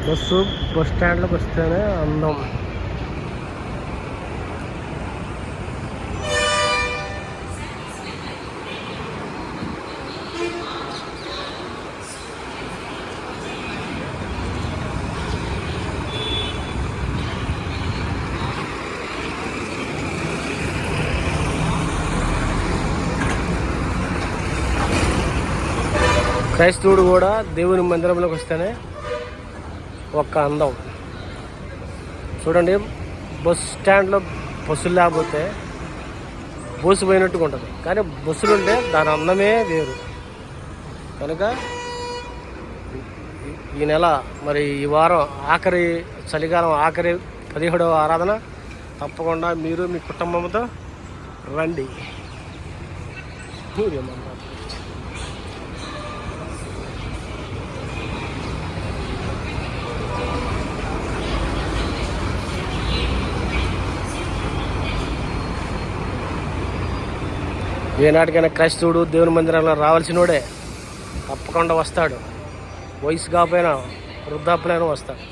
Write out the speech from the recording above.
Bus bus స్టాండ్లోకి వస్తేనే అందం. క్రైస్తవుడు కూడా దేవుని మందిరంలోకి వస్తేనే ఒక్క అందం. చూడండి, బస్ స్టాండ్లో బస్సులు లేకపోతే బోసిపోయినట్టుగా ఉంటుంది, కానీ బస్సులు ఉంటే దాని అందమే వేరు. కనుక ఈ నెల మరి ఈ వారం ఆఖరి చలికాలం ఆఖరి 17వ ఆరాధన తప్పకుండా మీరు మీ కుటుంబంతో రండి. ఏనాటికైనా క్రైస్తవుడు దేవుని మందిరంలో రావాల్సినోడే, తప్పకుండా వస్తాడు. వయసు కాకపోయినా వృద్ధాప్యులైనా వస్తాడు.